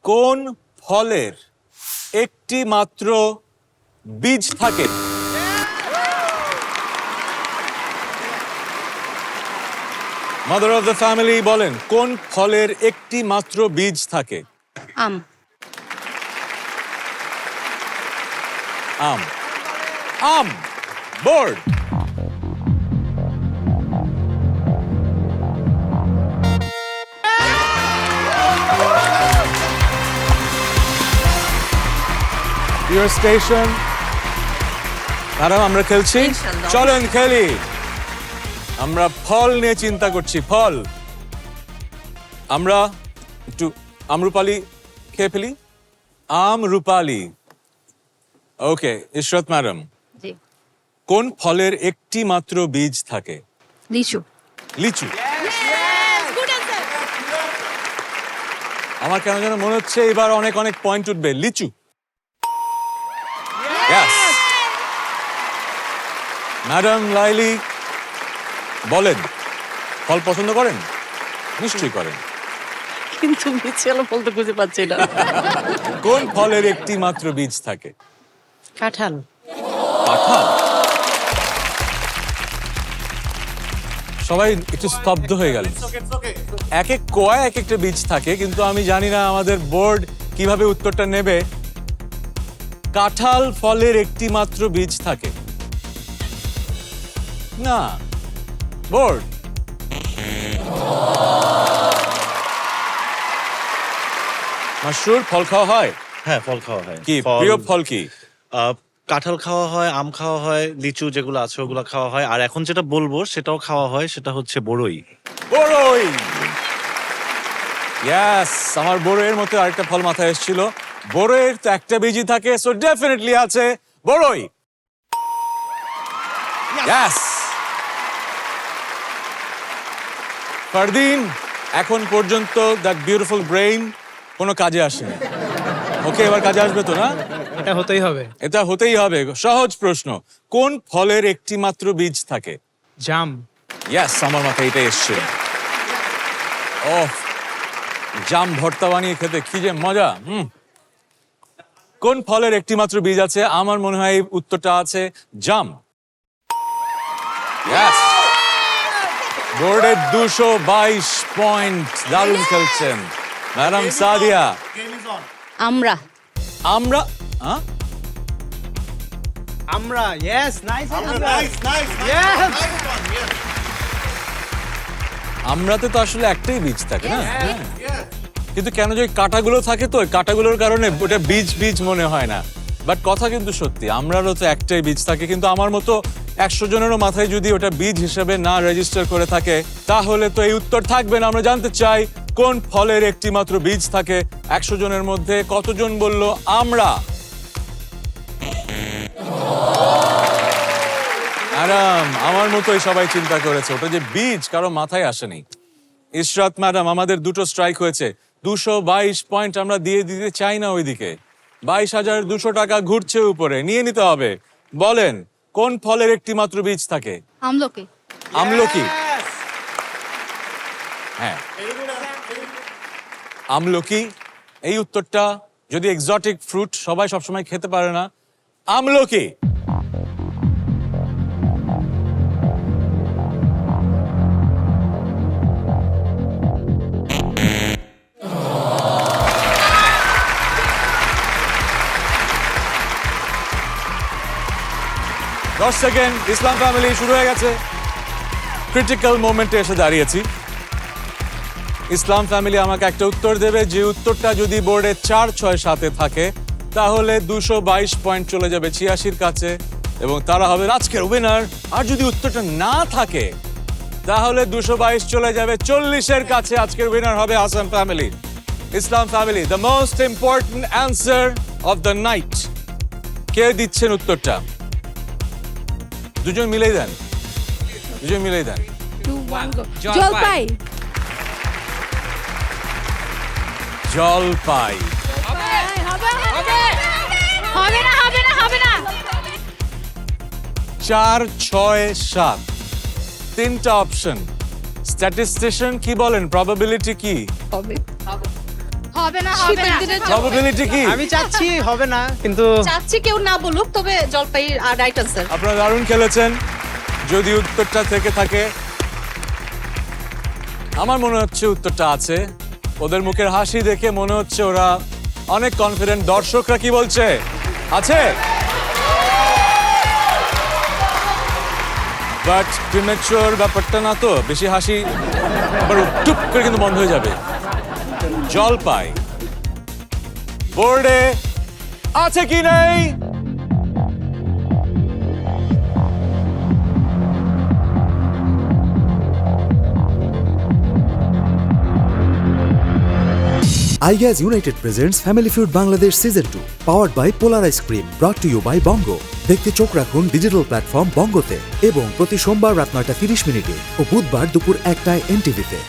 কোন ফলের একটি মাত্র বীজ থাকে? মাদার অফ দ্য ফ্যামিলি বলেন, কোন ফলের একটি মাত্র বীজ থাকে? আম। আম। আম। বোর্ড। Your station. ম্যাডাম, আমরা খেলছি, ইনশাআল্লাহ। চলেন খেলি। আমরা ফল নিয়ে চিন্তা করছি, ফল। আমরা একটু আমরুপালি খেয়ে ফেলি। আমরুপালি। ওকে, ইশরাত ম্যাডাম, জি। কোন ফলের একটি মাত্র বীজ থাকে? লিচু। লিচু। আমার কেন যেন মনে হচ্ছে এবার অনেক অনেক পয়েন্ট উঠবে। লিচু। Yes. ম্যাডাম লাইলি বলেন, ফল পছন্দ করেন? নিশ্চয়ই করেন। কিন্তু মিছিল বলতে খুঁজে পাচ্ছি না। কোন ফলের একটি মাত্র বীজ থাকে? কাঁঠাল। কাঁঠাল। সবাই একটু স্তব্ধ হয়ে গেল। এক এক কোয়ায় এক একটা বীজ থাকে, কিন্তু আমি জানি না আমাদের বোর্ড কিভাবে উত্তরটা নেবে। কাঁঠাল ফলের একটি মাত্র বীজ থাকে না। বোর্ড। মাশরুর, ফল খাওয়া হয়? হ্যাঁ, ফল খাওয়া হয়। কি প্রিয় ফল কি? কাঁঠাল খাওয়া হয়, আম খাওয়া হয়, লিচু যেগুলো আছে ওগুলো খাওয়া হয়, আর এখন যেটা বলবো সেটাও খাওয়া হয়, সেটা হচ্ছে বড়ই। বড়ই। ইয়েস, আমার বড়ইয়ের মতো আরেকটা ফল মাথায় এসেছিল। বড়ইয়ের তো একটা বীজই থাকে, সো ডেফিনেটলি আছে বড়ই। ইয়েস। ফারদিন, এখন পর্যন্ত দ্যাট বিউটিফুল ব্রেইন কোনো কাজে আসেনি। ওকে, এবার কাজে আসবে তো না? এটা হতেই হবে। এটা হতেই হবে। সহজ প্রশ্ন, কোন ফলের একটি মাত্র বীজ থাকে? জাম। ইয়েস, আমার মাথায় এটা এসছে। ওহ, জাম ভর্তা বানিয়ে খেতে কি যে মজা। কোন ফলের একটি মাত্র বীজ আছে? আমার মনে হয় এই উত্তরটা আছে জাম। ইয়েস। বোর্ডে 222 পয়েন্ট। দারুণ খেলছেন ম্যাডাম সাদিয়া। আমরা। আমরা হ্যাঁ? আমরা, ইয়েস, নাইস। আমরাতে তো আসলে একটাই বীজ থাকে না? হ্যাঁ। কিন্তু কেন যে কাঁটাগুলো থাকে, তো ওই কাঁটাগুলোর কারণে ওটা বীজ বীজ মনে হয় না। বাট কথা কিন্তু সত্যি, আমরারও তো একটাই বীজ থাকে। কিন্তু আমার মতো 100 জনেরও মাথায় যদি ওটা বীজ হিসেবে না রেজিস্টার করে থাকে, তাহলে তো এই উত্তর থাকবে না। আমরা জানতে চাই, কোন ফলের একটি মাত্র বীজ থাকে? 100 জনের মধ্যে কতজন বলল আমরা? ম্যাডাম, আমার মতোই সবাই চিন্তা করেছে, ওটা যে বীজ কারো মাথায় আসেনি। ইশরাত ম্যাডাম, আমাদের দুটো স্ট্রাইক হয়েছে। 222 পয়েন্ট আমরা দিয়ে দিতে চাই না ওইদিকে। 22,200 টাকা ঘুরছে উপরে, নিয়ে নিতে হবে। বলেন, কোন ফলের একটি মাত্র বীজ থাকে? আমলকি। আমলকি। হ্যাঁ, আমলকি। এই উত্তরটা যদি এক্সোটিক ফ্রুট, সবাই সবসময় খেতে পারে না। আমলকি। দশ সেকেন্ড। ইসলাম ফ্যামিলি শুরু হয়ে গেছে। ক্রিটিক্যাল মোমেন্টে এসে দাঁড়িয়েছি। ইসলাম ফ্যামিলি আমাকে একটা উত্তর দেবে, যে উত্তরটা যদি বোর্ডে 4, 6, 7-এ থাকে, তাহলে 222 পয়েন্ট চলে যাবে 86-র কাছে এবং তারা হবে আজকের উইনার। আর যদি উত্তরটা না থাকে, তাহলে 222 চলে যাবে 40-এর কাছে। আজকের উইনার হবে Hasan family. Islam family, the most important answer of the night. কে দিচ্ছেন উত্তরটা? দুজন মিলেই দেন, দুজন মিলেই দেন। জলপাই। জলপাই। হবে না, হবে না, হবে না। 4, 6, 7 তিনটা অপশন। স্ট্যাটিস্টিশিয়ান কি বলেন, প্রবাবিলিটি কি? হবে। হবে না হবে না প্রবাবিলিটি কি আমি চাচ্ছি হবে না কিন্তু চাচ্ছি কেউ না বলুক তবে জলপাই রাইট আনসার আপনারা দারুণ খেলেছেন যদি উত্তরটা থেকে থাকে আমার মনে হচ্ছে উত্তরটা আছে ওদের মুখের হাসি দেখে মনে হচ্ছে ওরা অনেক কনফিডেন্ট দর্শকরা কি বলছে আছে বাট প্রিমেচুর ব্যাপারটা না তো বেশি হাসি আবার টুপ করে কিন্তু বন্ধ হয়ে যাবে জলপাই বোর্ডে আছে কি নেই iGas United presents Family Feud Bangladesh Season 2 powered by Polar Ice Cream brought to you by Bongo দেখতে চোখ রাখুন ডিজিটাল প্ল্যাটফর্ম বঙ্গোতে এবং প্রতি সোমবার রাত 9:30 মিনিটে ও বুধবার দুপুর 1টায় এনটিভিতে